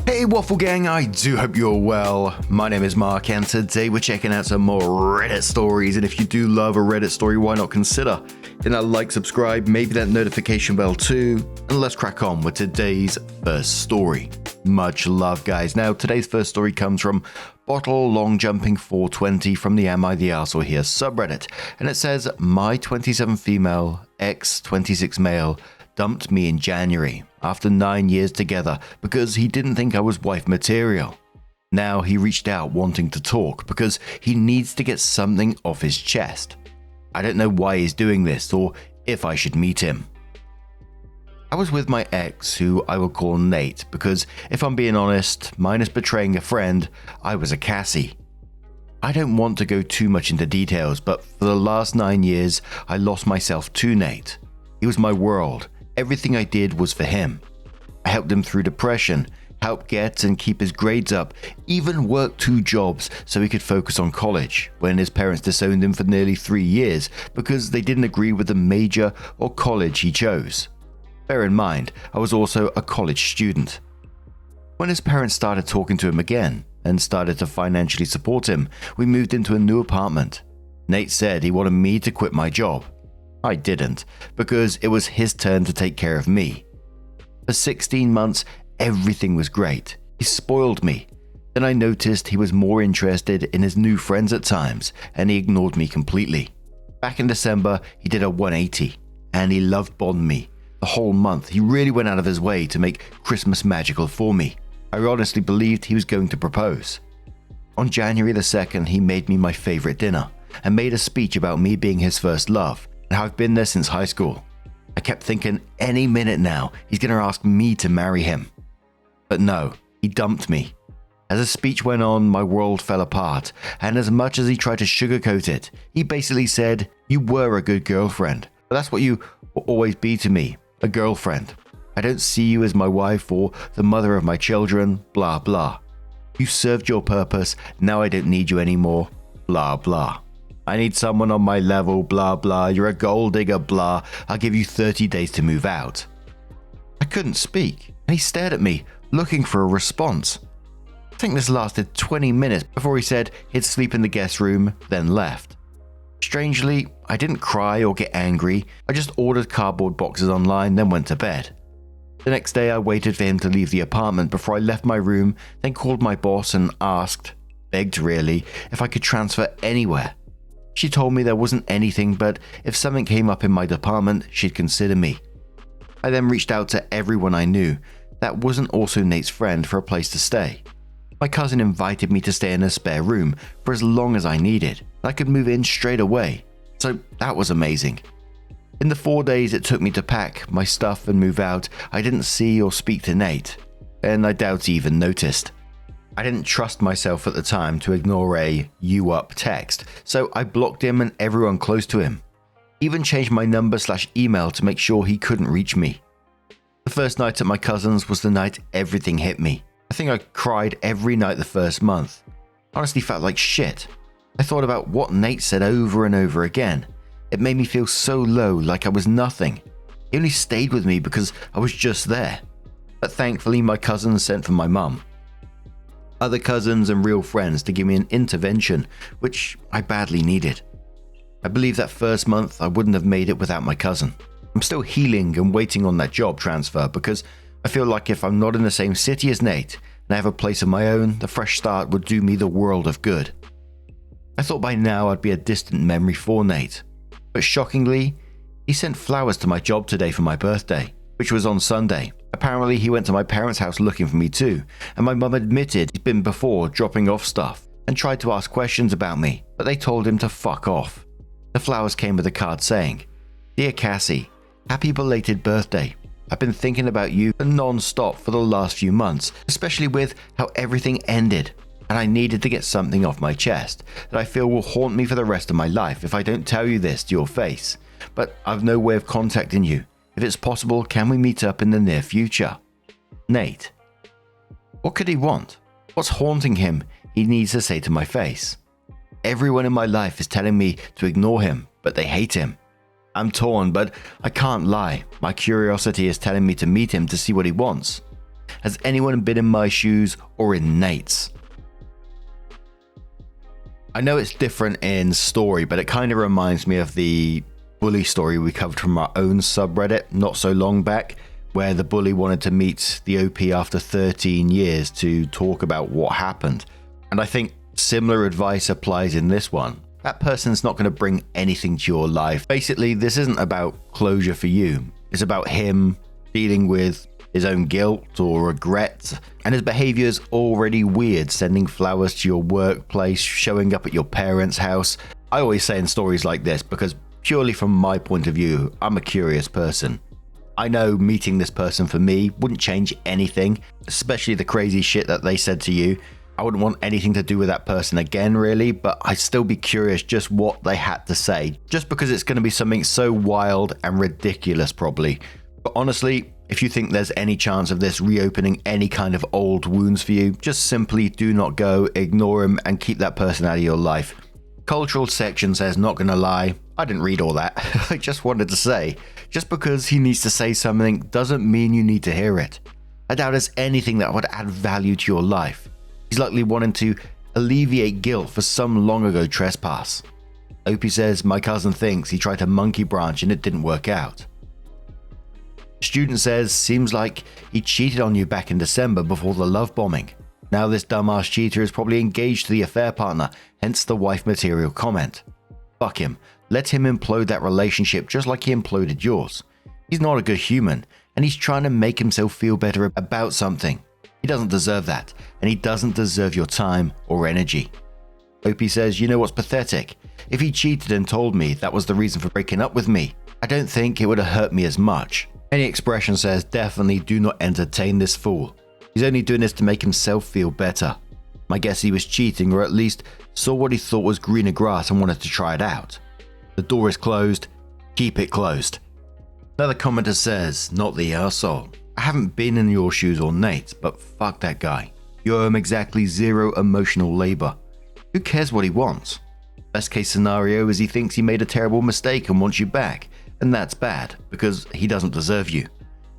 Hey Waffle Gang, I do hope you're well. My name is Mark and today we're checking out some more Reddit stories, and if you do love a Reddit story, why not consider hitting that like, subscribe, maybe that notification bell too, and let's crack on with today's first story. Much love guys. Now today's first story comes from Bottle Long Jumping 420 from the Am I the Arsehole Here subreddit, and it says, my 27 female, ex 26 male dumped me in January after 9 years together because he didn't think I was wife material. Now he reached out wanting to talk because he needs to get something off his chest. I don't know why he's doing this or if I should meet him. I was with my ex, who I will call Nate, because if I'm being honest, minus betraying a friend, I was a Cassie. I don't want to go too much into details, but for the last 9 years, I lost myself to Nate. He was my world. Everything I did was for him. I helped him through depression, helped get and keep his grades up, even worked 2 jobs so he could focus on college when his parents disowned him for nearly 3 years because they didn't agree with the major or college he chose. Bear in mind, I was also a college student. When his parents started talking to him again and started to financially support him, we moved into a new apartment. Nate said he wanted me to quit my job. I didn't, because it was his turn to take care of me. For 16 months, everything was great. He spoiled me. Then I noticed he was more interested in his new friends at times, and he ignored me completely. Back in December, he did a 180, and he love bombed me. The whole month, he really went out of his way to make Christmas magical for me. I honestly believed he was going to propose. On January the 2nd, he made me my favorite dinner, and made a speech about me being his first love, and how I've been there since high school. I kept thinking any minute now he's going to ask me to marry him. But no, he dumped me. As the speech went on, my world fell apart, and as much as he tried to sugarcoat it, he basically said, "You were a good girlfriend, but that's what you will always be to me, a girlfriend. I don't see you as my wife or the mother of my children, blah blah. You served your purpose, now I don't need you anymore, blah blah. I need someone on my level, blah blah, you're a gold digger, blah, I'll give you 30 days to move out." I couldn't speak, and he stared at me, looking for a response. I think this lasted 20 minutes before he said he'd sleep in the guest room, then left. Strangely, I didn't cry or get angry, I just ordered cardboard boxes online, then went to bed. The next day I waited for him to leave the apartment before I left my room, then called my boss and asked, begged really, if I could transfer anywhere. She told me there wasn't anything, but if something came up in my department, she'd consider me. I then reached out to everyone I knew that wasn't also Nate's friend for a place to stay. My cousin invited me to stay in a spare room for as long as I needed, and I could move in straight away, so that was amazing. In the 4 days it took me to pack my stuff and move out, I didn't see or speak to Nate, and I doubt he even noticed. I didn't trust myself at the time to ignore a "you up" text, so I blocked him and everyone close to him. Even changed my number/email to make sure he couldn't reach me. The first night at my cousin's was the night everything hit me. I think I cried every night the first month. Honestly felt like shit. I thought about what Nate said over and over again. It made me feel so low, like I was nothing. He only stayed with me because I was just there. But thankfully my cousins sent for my mum, other cousins and real friends to give me an intervention, which I badly needed. I believe that first month I wouldn't have made it without my cousin. I'm still healing and waiting on that job transfer because I feel like if I'm not in the same city as Nate and I have a place of my own, the fresh start would do me the world of good. I thought by now I'd be a distant memory for Nate, but shockingly, he sent flowers to my job today for my birthday, which was on Sunday. Apparently he went to my parents' house looking for me too, and my mum admitted he'd been before dropping off stuff and tried to ask questions about me, but they told him to fuck off. The flowers came with a card saying, "Dear Cassie, happy belated birthday. I've been thinking about you non-stop for the last few months, especially with how everything ended, and I needed to get something off my chest that I feel will haunt me for the rest of my life if I don't tell you this to your face, but I've no way of contacting you. If it's possible, can we meet up in the near future? Nate." What could he want? What's haunting him he needs to say to my face? Everyone in my life is telling me to ignore him, but they hate him. I'm torn, but I can't lie. My curiosity is telling me to meet him to see what he wants. Has anyone been in my shoes or in Nate's? I know it's different in story, but it kind of reminds me of the bully story we covered from our own subreddit not so long back, where the bully wanted to meet the OP after 13 years to talk about what happened. And I think similar advice applies in this one. That person's not going to bring anything to your life. Basically, this isn't about closure for you. It's about him dealing with his own guilt or regret, and his behavior's already weird, sending flowers to your workplace, showing up at your parents' house. I always say in stories like this, because purely from my point of view, I'm a curious person. I know meeting this person for me wouldn't change anything, especially the crazy shit that they said to you. I wouldn't want anything to do with that person again, really, but I'd still be curious just what they had to say, just because it's going to be something so wild and ridiculous probably. But honestly, if you think there's any chance of this reopening any kind of old wounds for you, just simply do not go, ignore him, and keep that person out of your life. Cultural section says, not gonna lie, I didn't read all that. I just wanted to say, just because he needs to say something doesn't mean you need to hear it. I doubt there's anything that would add value to your life. He's likely wanting to alleviate guilt for some long ago trespass. Opie says, my cousin thinks he tried to monkey branch and it didn't work out. Student says, seems like he cheated on you back in December before the love bombing. Now this dumbass cheater is probably engaged to the affair partner, hence the wife material comment. Fuck him. Let him implode that relationship just like he imploded yours. He's not a good human, and he's trying to make himself feel better about something. He doesn't deserve that, and he doesn't deserve your time or energy. Opie says, you know what's pathetic? If he cheated and told me that was the reason for breaking up with me, I don't think it would have hurt me as much. Any expression says, definitely do not entertain this fool. He's only doing this to make himself feel better. My guess he was cheating, or at least saw what he thought was greener grass and wanted to try it out. The door is closed. Keep it closed. Another commenter says, not the arsehole. I haven't been in your shoes or Nate's, but fuck that guy. You owe him exactly zero emotional labor. Who cares what he wants? Best case scenario is he thinks he made a terrible mistake and wants you back, and that's bad, because he doesn't deserve you.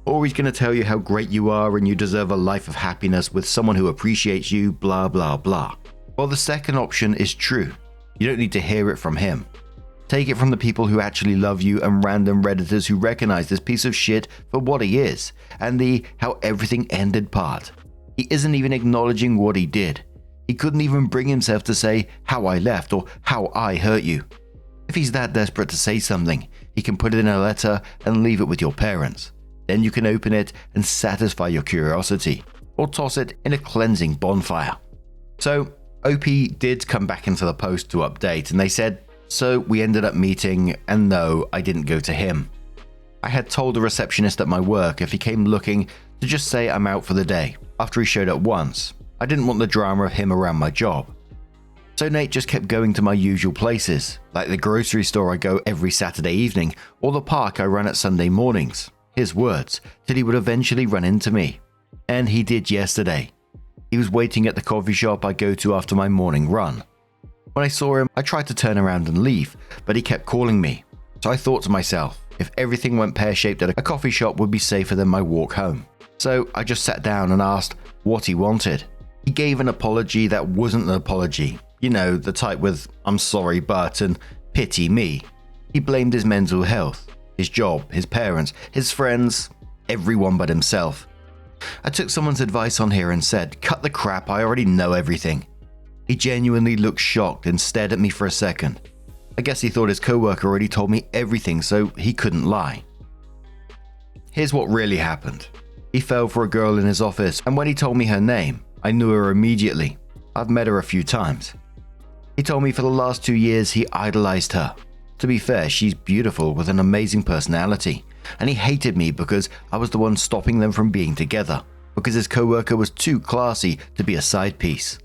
Or he's going to tell you how great you are and you deserve a life of happiness with someone who appreciates you, blah blah blah. Well, the second option is true. You don't need to hear it from him. Take it from the people who actually love you and random Redditors who recognize this piece of shit for what he is, and the how everything ended part. He isn't even acknowledging what he did. He couldn't even bring himself to say how I left or how I hurt you. If he's that desperate to say something, he can put it in a letter and leave it with your parents. Then you can open it and satisfy your curiosity, or toss it in a cleansing bonfire. So, OP did come back into the post to update, and they said, so we ended up meeting, and no, I didn't go to him. I had told the receptionist at my work if he came looking to just say I'm out for the day, after he showed up once. I didn't want the drama of him around my job. So Nate just kept going to my usual places, like the grocery store I go every Saturday evening, or the park I run at Sunday mornings. His words, till he would eventually run into me. And he did yesterday. He was waiting at the coffee shop I go to after my morning run. When I saw him, I tried to turn around and leave, but he kept calling me. So I thought to myself, if everything went pear-shaped at a coffee shop would be safer than my walk home. So I just sat down and asked what he wanted. He gave an apology that wasn't an apology. You know, the type with, I'm sorry but, and pity me. He blamed his mental health, his job, his parents, his friends, everyone but himself. I took someone's advice on here and said, cut the crap, I already know everything. He genuinely looked shocked and stared at me for a second. I guess he thought his coworker already told me everything, so he couldn't lie. Here's what really happened. He fell for a girl in his office, and when he told me her name, I knew her immediately. I've met her a few times. He told me for the last 2 years he idolized her. To be fair, she's beautiful with an amazing personality, and he hated me because I was the one stopping them from being together, because his coworker was too classy to be a side piece.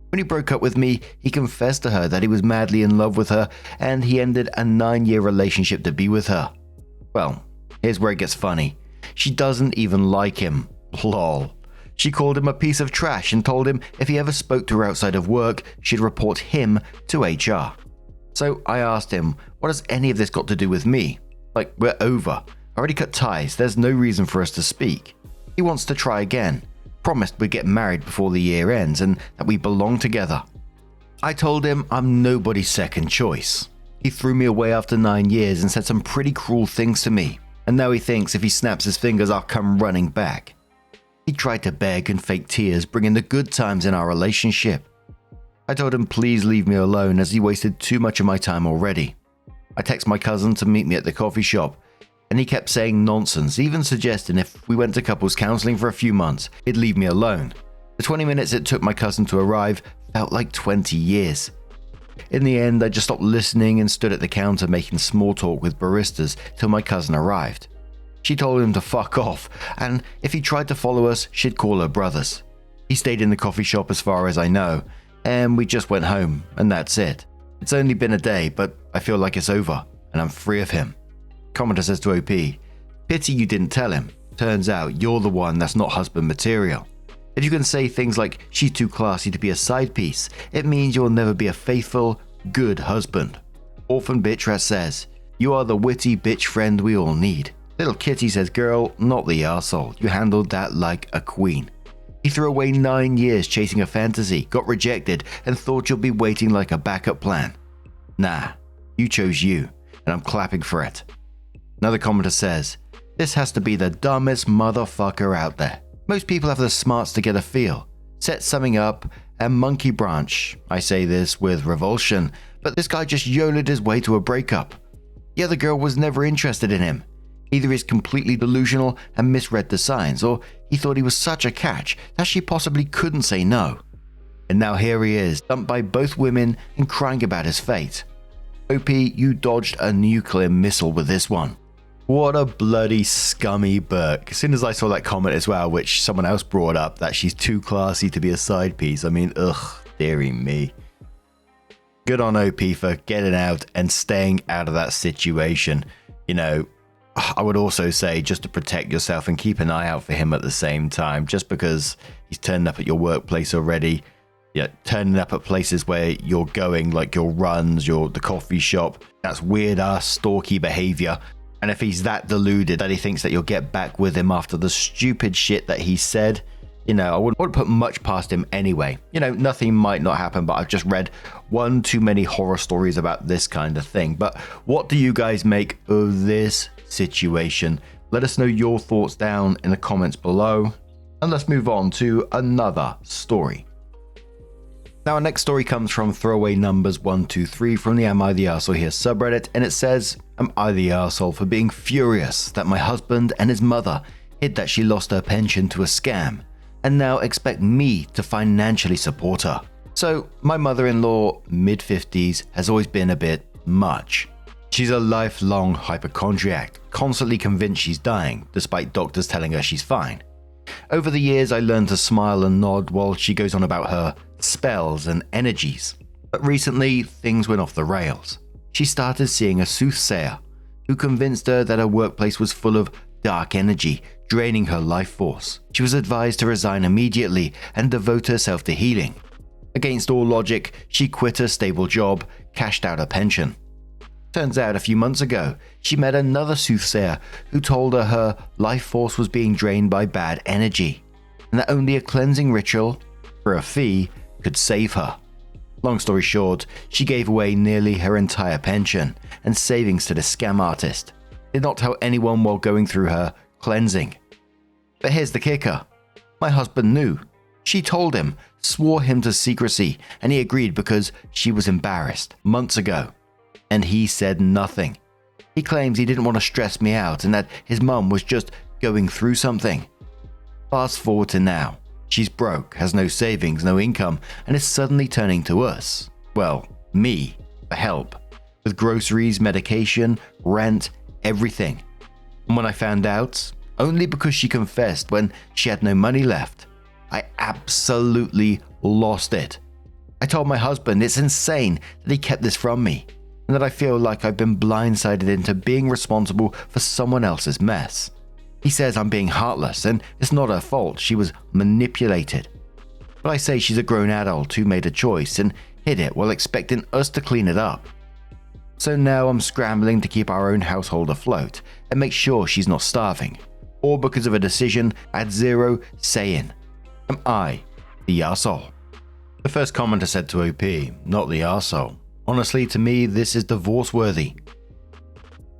When he broke up with me, he confessed to her that he was madly in love with her, and he ended a 9-year relationship to be with her. Well, here's where it gets funny. She doesn't even like him. Lol. She called him a piece of trash and told him if he ever spoke to her outside of work, she'd report him to HR. So I asked him, what has any of this got to do with me? Like, we're over. I already cut ties, there's no reason for us to speak. He wants to try again. promised we'd get married before the year ends and that we belong together. I told him I'm nobody's second choice. He threw me away after 9 years and said some pretty cruel things to me, and now he thinks if he snaps his fingers I'll come running back. He tried to beg and fake tears, bringing the good times in our relationship. I told him please leave me alone as he wasted too much of my time already. I texted my cousin to meet me at the coffee shop, and he kept saying nonsense, even suggesting if we went to couples counseling for a few months, he'd leave me alone. The 20 minutes it took my cousin to arrive felt like 20 years. In the end, I just stopped listening and stood at the counter making small talk with baristas till my cousin arrived. She told him to fuck off, and if he tried to follow us, she'd call her brothers. He stayed in the coffee shop as far as I know, and we just went home, and that's it. It's only been a day, but I feel like it's over, and I'm free of him. Commenter says to OP, pity you didn't tell him. Turns out you're the one that's not husband material. If you can say things like she's too classy to be a side piece, it means you'll never be a faithful, good husband. Orphan Bitch Rat says, you are the witty bitch friend we all need. Little Kitty says, girl, not the arsehole. You handled that like a queen. He threw away 9 years chasing a fantasy, got rejected, and thought you'll be waiting like a backup plan. Nah, you chose you, and I'm clapping for it. Another commenter says, this has to be the dumbest motherfucker out there. Most people have the smarts to get a feel, set something up, and monkey branch. I say this with revulsion, but this guy just YOLO'd his way to a breakup. The other girl was never interested in him. Either he's completely delusional and misread the signs, or he thought he was such a catch that she possibly couldn't say no. And now here he is, dumped by both women and crying about his fate. OP, you dodged a nuclear missile with this one. What a bloody scummy Burke. As soon as I saw that comment as well, which someone else brought up, that she's too classy to be a side piece, I mean, ugh, dearie me. Good on OP for getting out and staying out of that situation. You know, I would also say just to protect yourself and keep an eye out for him at the same time. Just because he's turning up at your workplace already, turning up at places where you're going, like your runs, the coffee shop, that's weird ass stalky behavior. And if he's that deluded that he thinks that you'll get back with him after the stupid shit that he said, I wouldn't put much past him anyway. Nothing might not happen, but I've just read one too many horror stories about this kind of thing. But what do you guys make of this situation? Let us know your thoughts down in the comments below. And let's move on to another story. Now, our next story comes from Throwaway Numbers 123 from the Am I the Arsehole Here subreddit, and it says, am I the arsehole for being furious that my husband and his mother hid that she lost her pension to a scam and now expect me to financially support her? So, my mother-in-law, mid-50s, has always been a bit much. She's a lifelong hypochondriac, constantly convinced she's dying, despite doctors telling her she's fine. Over the years, I learned to smile and nod while she goes on about her spells and energies. But recently, things went off the rails. She started seeing a soothsayer who convinced her that her workplace was full of dark energy, draining her life force. She was advised to resign immediately and devote herself to healing. Against all logic, she quit her stable job, cashed out her pension. Turns out a few months ago, she met another soothsayer who told her her life force was being drained by bad energy, and that only a cleansing ritual, for a fee, could save her. Long story short, she gave away nearly her entire pension and savings to the scam artist. Did not tell anyone while going through her cleansing. But here's the kicker. My husband knew. She told him, swore him to secrecy, and he agreed because she was embarrassed months ago. And he said nothing. He claims he didn't want to stress me out and that his mum was just going through something. Fast forward to now. She's broke, has no savings, no income, and is suddenly turning to us, well, me, for help, with groceries, medication, rent, everything. And when I found out, only because she confessed when she had no money left, I absolutely lost it. I told my husband it's insane that he kept this from me, and that I feel like I've been blindsided into being responsible for someone else's mess. He says I'm being heartless and it's not her fault, she was manipulated. But I say she's a grown adult who made a choice and hid it while expecting us to clean it up. So now I'm scrambling to keep our own household afloat and make sure she's not starving, all because of a decision I had zero say in. Am I the arsehole? The first commenter said to OP, not the arsehole. Honestly, to me, this is divorce worthy.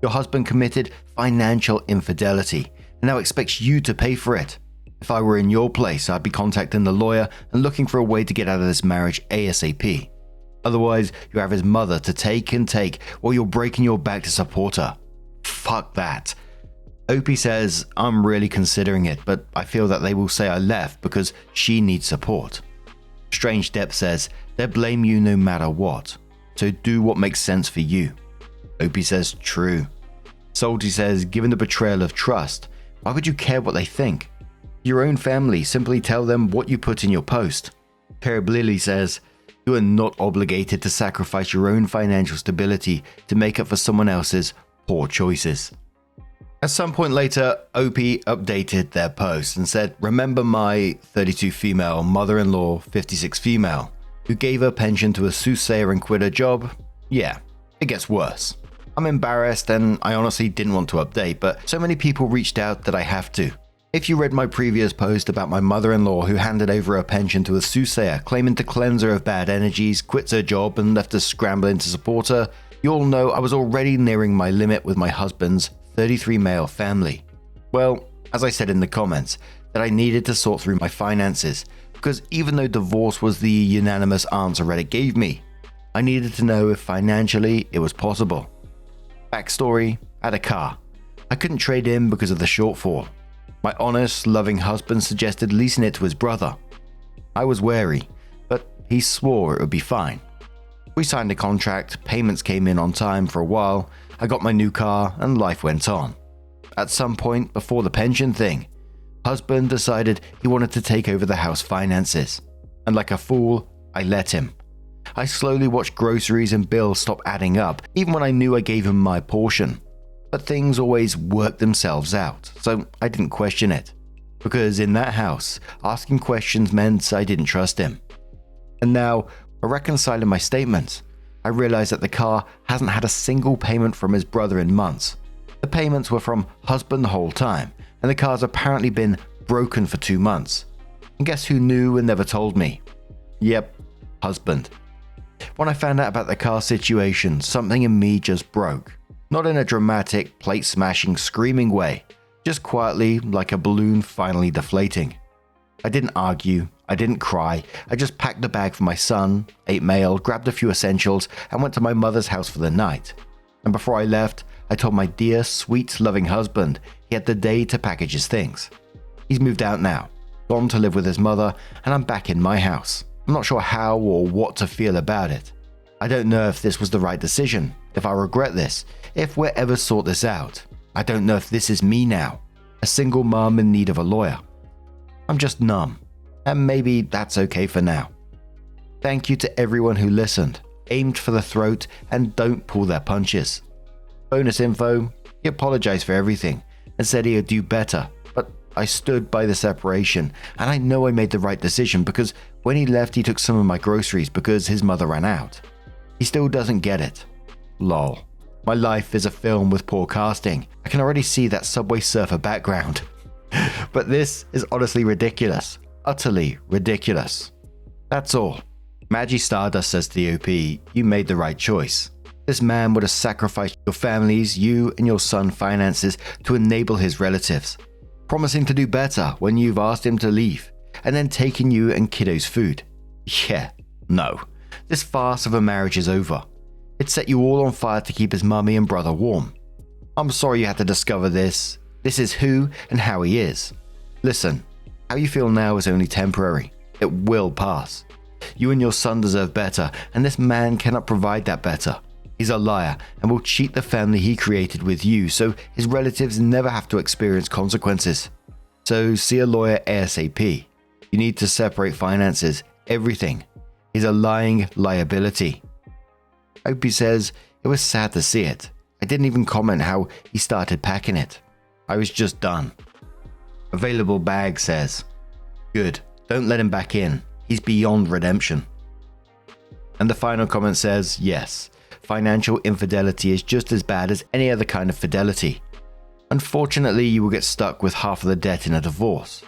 Your husband committed financial infidelity and now expects you to pay for it. If I were in your place, I'd be contacting the lawyer and looking for a way to get out of this marriage ASAP. Otherwise, you have his mother to take and take while you're breaking your back to support her. Fuck that. OP says, I'm really considering it, but I feel that they will say I left because she needs support. Strange Depth says, they'll blame you no matter what, so do what makes sense for you. OP says, true. Salty says, given the betrayal of trust, why would you care what they think? Your own family, simply tell them what you put in your post. Perib Lily says, you are not obligated to sacrifice your own financial stability to make up for someone else's poor choices. At some point later, OP updated their post and said, remember my 32 female mother-in-law, 56 female, who gave her pension to a soothsayer and quit her job? Yeah, it gets worse. I'm embarrassed and I honestly didn't want to update, but so many people reached out that I have to. If you read my previous post about my mother-in-law who handed over her pension to a soothsayer, claiming to cleanse her of bad energies, quits her job and left us scrambling to support her, you'll know I was already nearing my limit with my husband's 33 male family. Well, as I said in the comments, that I needed to sort through my finances, because even though divorce was the unanimous answer Reddit gave me, I needed to know if financially it was possible. Backstory, I had a car. I couldn't trade in because of the shortfall. My honest, loving husband suggested leasing it to his brother. I was wary, but he swore it would be fine. We signed a contract, payments came in on time for a while, I got my new car, and life went on. At some point before the pension thing, husband decided he wanted to take over the house finances. And like a fool, I let him. I slowly watched groceries and bills stop adding up, even when I knew I gave him my portion. But things always worked themselves out, so I didn't question it. Because in that house, asking questions meant I didn't trust him. And now, by reconciling my statements, I realized that the car hasn't had a single payment from his brother in months. The payments were from husband the whole time, and the car's apparently been broken for 2 months. And guess who knew and never told me? Yep, husband. When I found out about the car situation, something in me just broke. Not in a dramatic, plate-smashing, screaming way, just quietly like a balloon finally deflating. I didn't argue, I didn't cry, I just packed a bag for my son, ate mail, grabbed a few essentials, and went to my mother's house for the night. And before I left, I told my dear, sweet, loving husband he had the day to package his things. He's moved out now, gone to live with his mother, and I'm back in my house. I'm not sure how or what to feel about it. I don't know if this was the right decision, if I regret this, if we'll ever sort this out. I don't know if this is me now, a single mom in need of a lawyer. I'm just numb, and maybe that's okay for now. Thank you to everyone who listened, aimed for the throat, and don't pull their punches. Bonus info, he apologized for everything and said he would do better, but I stood by the separation, and I know I made the right decision because when he left he took some of my groceries because his mother ran out. He still doesn't get it. Lol. My life is a film with poor casting. I can already see that Subway Surfer background. But this is honestly ridiculous. Utterly ridiculous. That's all. Maggie Stardust says to the OP, you made the right choice. This man would have sacrificed your families, you and your son finances to enable his relatives, promising to do better when you've asked him to leave, and then taking you and kiddos' food. Yeah, no. This farce of a marriage is over. It set you all on fire to keep his mummy and brother warm. I'm sorry you had to discover this. This is who and how he is. Listen, how you feel now is only temporary. It will pass. You and your son deserve better, and this man cannot provide that better. He's a liar and will cheat the family he created with you, so his relatives never have to experience consequences. So see a lawyer ASAP. You need to separate finances, everything. He's a lying liability. Opie says, it was sad to see it. I didn't even comment how he started packing it. I was just done. Available Bag says, good, don't let him back in. He's beyond redemption. And the final comment says, yes, financial infidelity is just as bad as any other kind of fidelity. Unfortunately, you will get stuck with half of the debt in a divorce.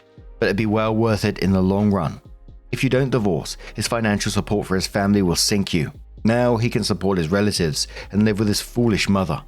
but it'd be well worth it in the long run. If you don't divorce, his financial support for his family will sink you. Now he can support his relatives and live with his foolish mother.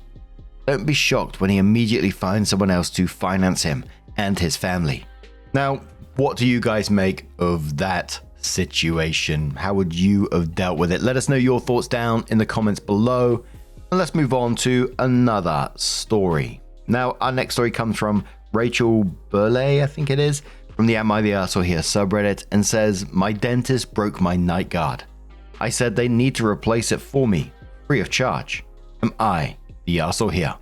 Don't be shocked when he immediately finds someone else to finance him and his family. Now, what do you guys make of that situation? How would you have dealt with it? Let us know your thoughts down in the comments below. And let's move on to another story. Now, our next story comes from Rachel Burley, I think it is, from the Am I the Arsehole Here subreddit, and says, my dentist broke my night guard. I said they need to replace it for me, free of charge. Am I the arsehole here?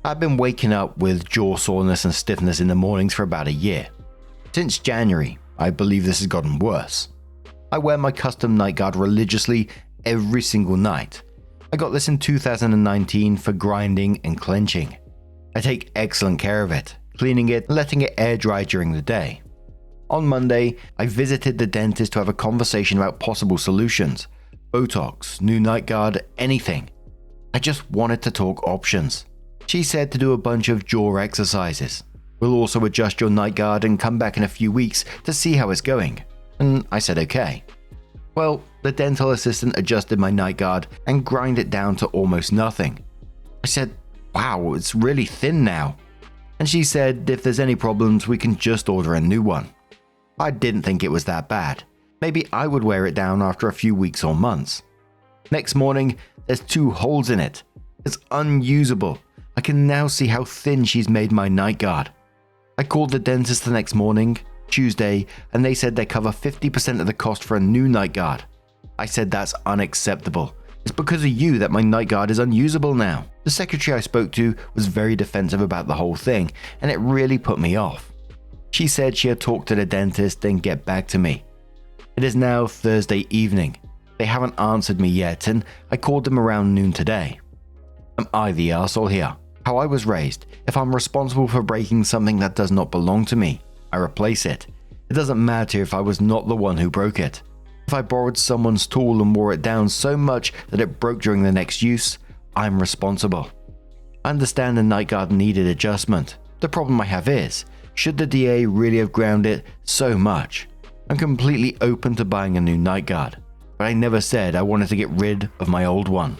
I've been waking up with jaw soreness and stiffness in the mornings for about a year. Since January, I believe this has gotten worse. I wear my custom night guard religiously every single night. I got this in 2019 for grinding and clenching. I take excellent care of it, cleaning it and letting it air dry during the day. On Monday, I visited the dentist to have a conversation about possible solutions. Botox, new night guard, anything. I just wanted to talk options. She said to do a bunch of jaw exercises. We'll also adjust your night guard and come back in a few weeks to see how it's going. And I said okay. Well, the dental assistant adjusted my night guard and grind it down to almost nothing. I said, wow, it's really thin now. And she said if there's any problems we can just order a new one. I didn't think it was that bad. Maybe I would wear it down after a few weeks or months. Next morning, there's 2 holes in it. It's unusable. I can now see how thin she's made my night guard. I called the dentist the next morning, Tuesday, and they said they cover 50% of the cost for a new night guard. I said that's unacceptable. It's because of you that my night guard is unusable now. The secretary I spoke to was very defensive about the whole thing, and it really put me off. She said she had talked to the dentist and get back to me. It is now Thursday evening. They haven't answered me yet, and I called them around noon today. Am I the arsehole here? How I was raised, if I'm responsible for breaking something that does not belong to me, I replace it. It doesn't matter if I was not the one who broke it. If I borrowed someone's tool and wore it down so much that it broke during the next use, I'm responsible. I understand the night guard needed adjustment. The problem I have is, should the DA really have ground it so much? I'm completely open to buying a new night guard, but I never said I wanted to get rid of my old one.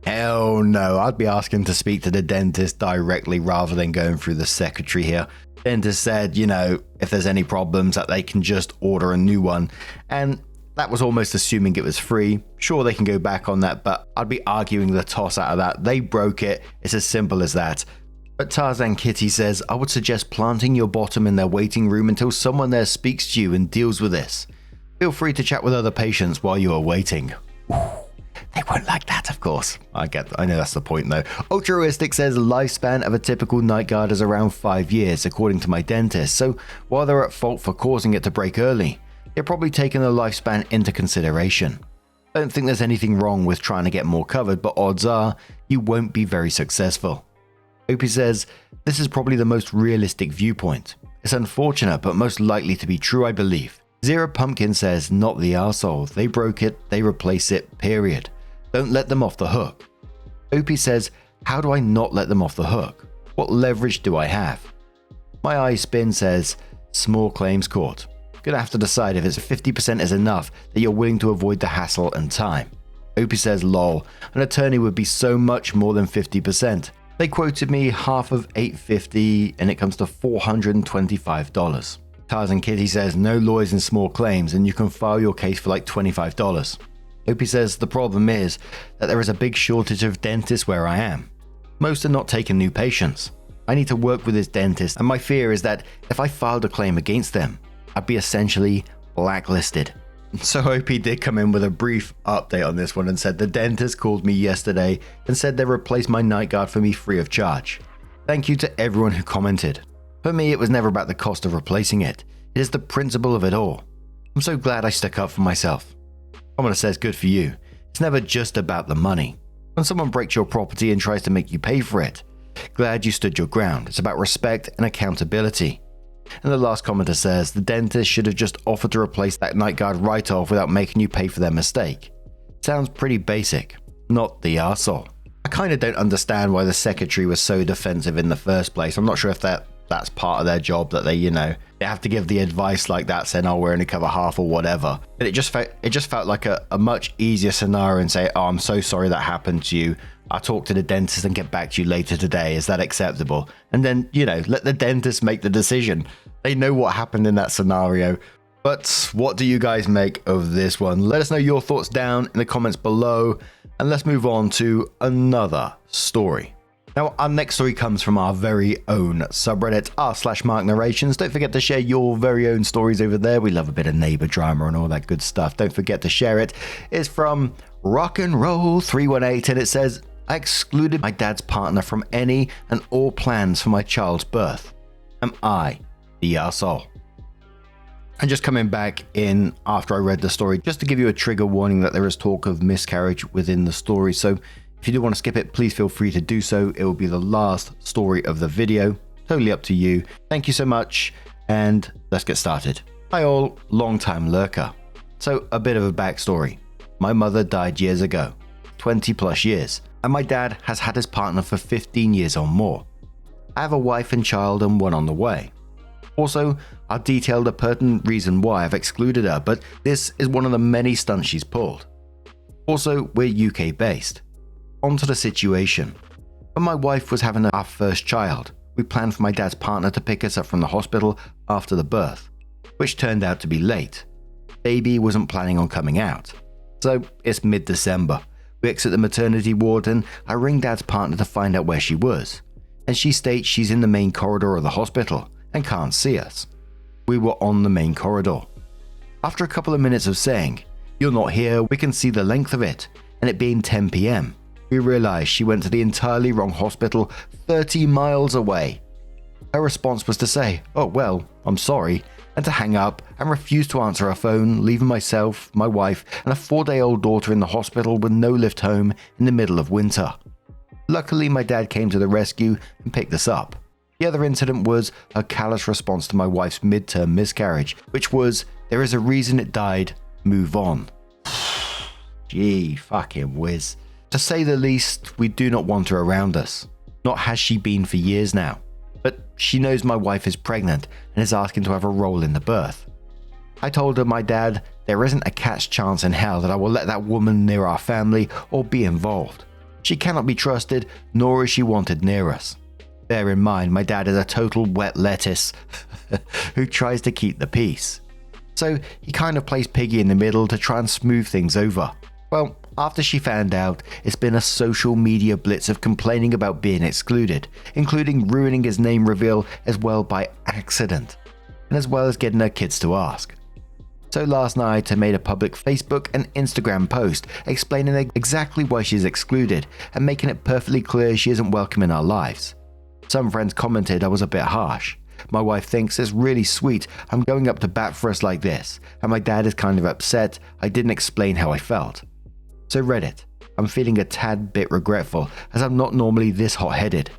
Hell no, I'd be asking to speak to the dentist directly rather than going through the secretary here. Dentist said, if there's any problems that they can just order a new one, and that was almost assuming it was free. Sure, they can go back on that, but I'd be arguing the toss out of that. They broke it, it's as simple as that. But Tarzan Kitty says, I would suggest planting your bottom in their waiting room until someone there speaks to you and deals with this. Feel free to chat with other patients while you are waiting. They won't like that, of course. I know that's the point though. Altruistic says the lifespan of a typical night guard is around 5 years, according to my dentist. So while they're at fault for causing it to break early, they're probably taking the lifespan into consideration. I don't think there's anything wrong with trying to get more covered, but odds are you won't be very successful. Opie says, this is probably the most realistic viewpoint. It's unfortunate, but most likely to be true, I believe. Zero Pumpkin says, not the arsehole. They broke it, they replace it, period. Don't let them off the hook. Opie says, how do I not let them off the hook? What leverage do I have? My eye spin says, small claims court. Gonna have to decide if it's 50% is enough that you're willing to avoid the hassle and time. Opie says, lol, an attorney would be so much more than 50%. They quoted me half of $850 and it comes to $425. Tarzan Kitty says, no lawyers in small claims and you can file your case for like $25. Opie says, the problem is that there is a big shortage of dentists where I am. Most are not taking new patients. I need to work with this dentist and my fear is that if I filed a claim against them, I'd be essentially blacklisted. So Opie did come in with a brief update on this one and said the dentist called me yesterday and said they replaced my night guard for me free of charge. Thank you to everyone who commented. For me, it was never about the cost of replacing it. It is the principle of it all. I'm so glad I stuck up for myself. Someone says good for you. It's never just about the money. When someone breaks your property and tries to make you pay for it, glad you stood your ground. It's about respect and accountability. And the last commenter says the dentist should have just offered to replace that night guard right off without making you pay for their mistake. Sounds pretty basic. Not the arsehole. I kind of don't understand why the secretary was so defensive in the first place. I'm not sure if that that's part of their job, that they have to give the advice like that, saying, oh, we're only cover half or whatever. But it just felt like a much easier scenario, and say, oh, I'm so sorry that happened to you. I'll talk to the dentist and get back to you later today. Is that acceptable? And then, let the dentist make the decision. They know what happened in that scenario. But what do you guys make of this one? Let us know your thoughts down in the comments below, and let's move on to another story. Now, our next story comes from our very own subreddit, r/Mark Narrations. Don't forget to share your very own stories over there. We love a bit of neighbor drama and all that good stuff. Don't forget to share it. It's from Rock and Roll 318, and it says, I excluded my dad's partner from any and all plans for my child's birth. Am I the arsehole? And just coming back in after I read the story, just to give you a trigger warning that there is talk of miscarriage within the story. So if you do want to skip it, please feel free to do so. It will be the last story of the video. Totally up to you. Thank you so much, and let's get started. Hi all, long time lurker. So a bit of a backstory. My mother died years ago, 20 plus years, and my dad has had his partner for 15 years or more. I have a wife and child and one on the way. Also, I've detailed a pertinent reason why I've excluded her, but this is one of the many stunts she's pulled. Also, we're UK based. On to the situation. When my wife was having our first child, we planned for my dad's partner to pick us up from the hospital after the birth, which turned out to be late. Baby wasn't planning on coming out. So it's mid-December. We exit the maternity ward and I ring dad's partner to find out where she was, and she states she's in the main corridor of the hospital and can't see us. We were on the main corridor. After a couple of minutes of saying, "You're not here, we can see the length of it," and it being 10 p.m, we realized she went to the entirely wrong hospital 30 miles away. Her response was to say, "Oh well, I'm sorry," and to hang up and refuse to answer her phone, leaving myself, my wife, and a 4-day-old daughter in the hospital with no lift home in the middle of winter. Luckily, my dad came to the rescue and picked us up. The other incident was her callous response to my wife's midterm miscarriage, which was, "There is a reason it died, move on." Gee, fucking whiz. To say the least, we do not want her around us. Not has she been for years now. But she knows my wife is pregnant and is asking to have a role in the birth. I told her, my dad, there isn't a cat's chance in hell that I will let that woman near our family or be involved. She cannot be trusted, nor is she wanted near us. Bear in mind, my dad is a total wet lettuce who tries to keep the peace. So he kind of plays piggy in the middle to try and smooth things over. Well, after she found out, it's been a social media blitz of complaining about being excluded, including ruining his name reveal as well by accident, and as well as getting her kids to ask. So last night I made a public Facebook and Instagram post explaining exactly why she's excluded and making it perfectly clear she isn't welcome in our lives. Some friends commented I was a bit harsh. My wife thinks it's really sweet I'm going up to bat for us like this, and my dad is kind of upset I didn't explain how I felt. So Reddit, I'm feeling a tad bit regretful as I'm not normally this hot-headed.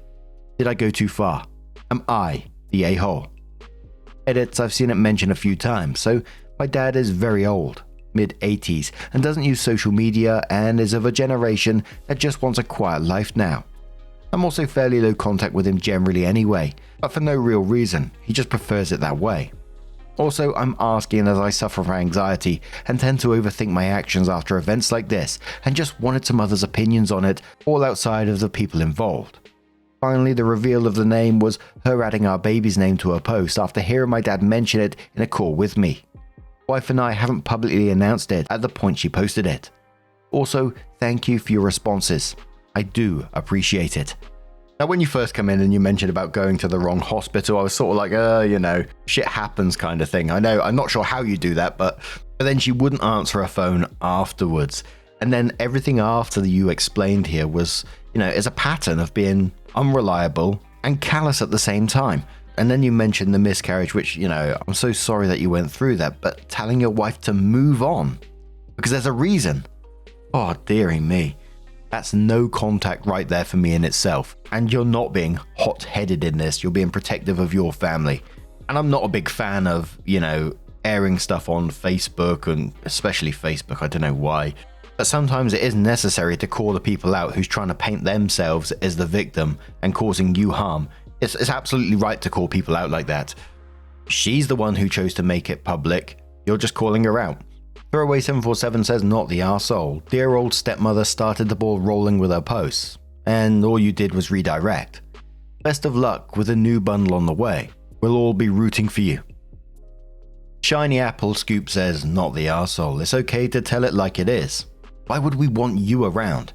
Did I go too far? Am I the a-hole? Edits, I've seen it mentioned a few times, so my dad is very old, mid-80s, and doesn't use social media and is of a generation that just wants a quiet life now. I'm also fairly low contact with him generally anyway, but for no real reason, he just prefers it that way. Also, I'm asking as I suffer from anxiety and tend to overthink my actions after events like this and just wanted some others' opinions on it, all outside of the people involved. Finally, the reveal of the name was her adding our baby's name to her post after hearing my dad mention it in a call with me. Wife and I haven't publicly announced it at the point she posted it. Also, thank you for your responses. I do appreciate it. Now, when you first come in and you mentioned about going to the wrong hospital, I was sort of like, shit happens kind of thing. I know, I'm not sure how you do that, but then she wouldn't answer her phone afterwards. And then everything after you explained here was, is a pattern of being unreliable and callous at the same time. And then you mentioned the miscarriage, which, I'm so sorry that you went through that, but telling your wife to move on because there's a reason. Oh, dearie me. That's no contact right there for me in itself. And you're not being hot-headed in this. You're being protective of your family. And I'm not a big fan of, airing stuff on Facebook, and especially Facebook. I don't know why. But sometimes it is necessary to call the people out who's trying to paint themselves as the victim and causing you harm. It's absolutely right to call people out like that. She's the one who chose to make it public. You're just calling her out. Throwaway747 says, not the arsehole. Dear old stepmother started the ball rolling with her posts, and all you did was redirect. Best of luck with a new bundle on the way. We'll all be rooting for you. Shiny Apple Scoop says, not the arsehole. It's okay to tell it like it is. Why would we want you around?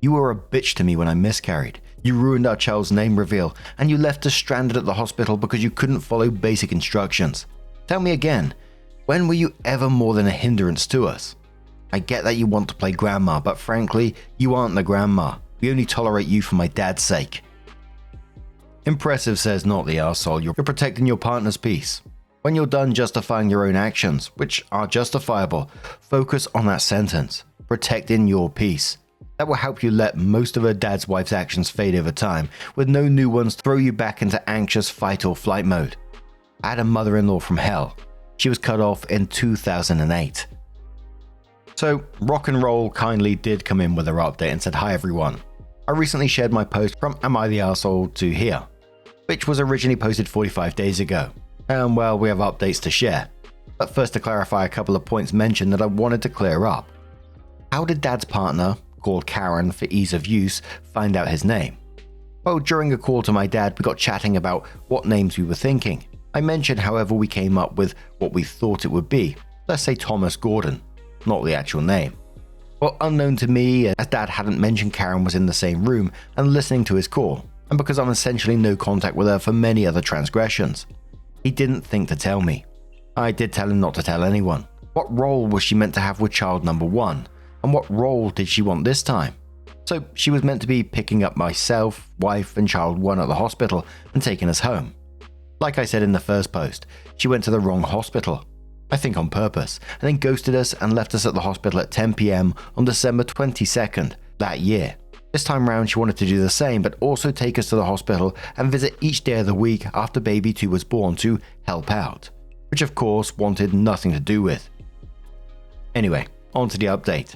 You were a bitch to me when I miscarried. You ruined our child's name reveal, and you left us stranded at the hospital because you couldn't follow basic instructions. Tell me again, when were you ever more than a hindrance to us? I get that you want to play grandma, but frankly, you aren't the grandma. We only tolerate you for my dad's sake. Impressive says, not the arsehole. You're protecting your partner's peace. When you're done justifying your own actions, which are justifiable, focus on that sentence. Protecting your peace. That will help you let most of her dad's wife's actions fade over time, with no new ones throw you back into anxious fight or flight mode. I had a mother-in-law from hell. She was cut off in 2008. So, Rock and Roll kindly did come in with her update and said, hi everyone. I recently shared my post from Am I the Arsehole to here, which was originally posted 45 days ago. And well, we have updates to share. But first to clarify a couple of points mentioned that I wanted to clear up. How did Dad's partner, called Karen for ease of use, find out his name? Well, during a call to my dad, we got chatting about what names we were thinking. I mentioned however we came up with what we thought it would be. Let's say Thomas Gordon, not the actual name. Well, unknown to me, as Dad hadn't mentioned Karen was in the same room and listening to his call, and because I'm essentially no contact with her for many other transgressions. He didn't think to tell me. I did tell him not to tell anyone. What role was she meant to have with child number 1? And what role did she want this time? So she was meant to be picking up myself, wife and child 1 at the hospital and taking us home. Like I said in the first post, she went to the wrong hospital. I think on purpose, and then ghosted us and left us at the hospital at 10 PM on December 22nd that year. This time round she wanted to do the same, but also take us to the hospital and visit each day of the week after baby 2 was born to help out, which of course wanted nothing to do with. Anyway, on to the update.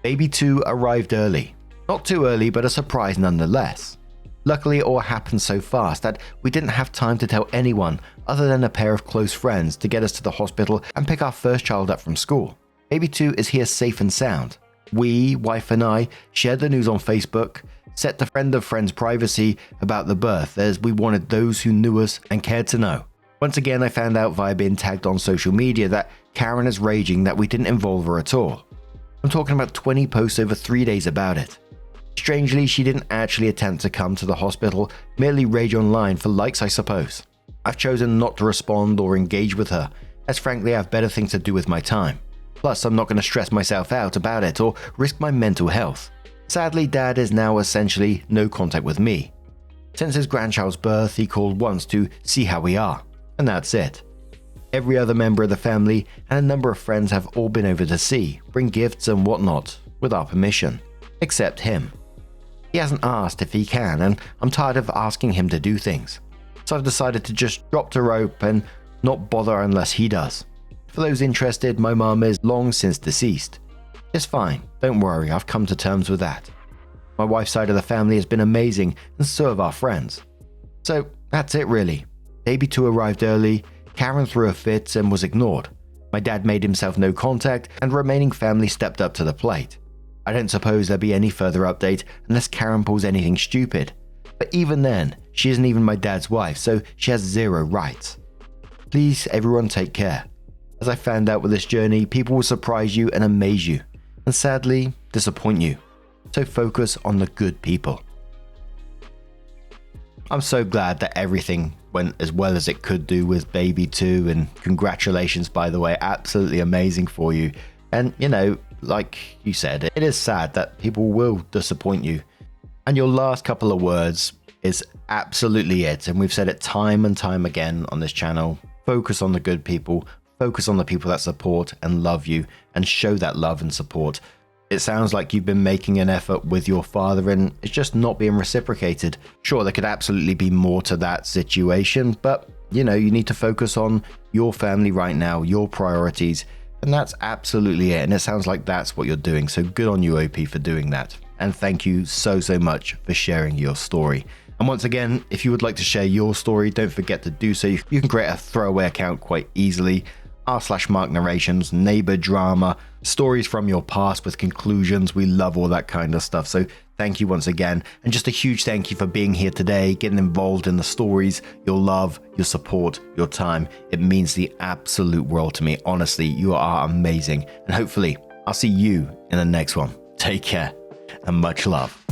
Baby 2 arrived early. Not too early, but a surprise nonetheless. Luckily, it all happened so fast that we didn't have time to tell anyone other than a pair of close friends to get us to the hospital and pick our first child up from school. Baby 2 is here safe and sound. We, wife and I, shared the news on Facebook, set the friend of friends privacy about the birth as we wanted those who knew us and cared to know. Once again, I found out via being tagged on social media that Karen is raging that we didn't involve her at all. I'm talking about 20 posts over 3 days about it. Strangely, she didn't actually attempt to come to the hospital, merely rage online for likes, I suppose. I've chosen not to respond or engage with her, as frankly I have better things to do with my time. Plus, I'm not going to stress myself out about it or risk my mental health. Sadly, Dad is now essentially no contact with me. Since his grandchild's birth, he called once to see how we are, and that's it. Every other member of the family and a number of friends have all been over to see, bring gifts and whatnot, with our permission, except him. He hasn't asked if he can, and I'm tired of asking him to do things. So I've decided to just drop the rope and not bother unless he does. For those interested, my mum is long since deceased. It's fine, don't worry, I've come to terms with that. My wife's side of the family has been amazing, and so have our friends. So that's it really. Baby 2 arrived early, Karen threw a fit and was ignored. My dad made himself no contact, and the remaining family stepped up to the plate. I don't suppose there'll be any further update unless Karen pulls anything stupid. But even then, she isn't even my dad's wife, so she has zero rights. Please everyone take care. As I found out with this journey, people will surprise you and amaze you, and sadly, disappoint you. So focus on the good people. I'm so glad that everything went as well as it could do with baby 2, and congratulations by the way, absolutely amazing for you. And you know, like you said, it is sad that people will disappoint you. And your last couple of words is absolutely it. And we've said it time and time again on this channel. Focus on the good people. Focus on the people that support and love you and show that love and support. It sounds like you've been making an effort with your father and it's just not being reciprocated. Sure, there could absolutely be more to that situation, but you know, you need to focus on your family right now, your priorities. And that's absolutely it. And it sounds like that's what you're doing. So good on you, OP, for doing that. And thank you so much for sharing your story. And once again, if you would like to share your story, don't forget to do so. You can create a throwaway account quite easily. r/Mark narrations, neighbor drama, stories from your past with conclusions. We love all that kind of stuff. So thank you once again. And just a huge thank you for being here today, getting involved in the stories, your love, your support, your time. It means the absolute world to me. Honestly, you are amazing. And hopefully I'll see you in the next one. Take care and much love.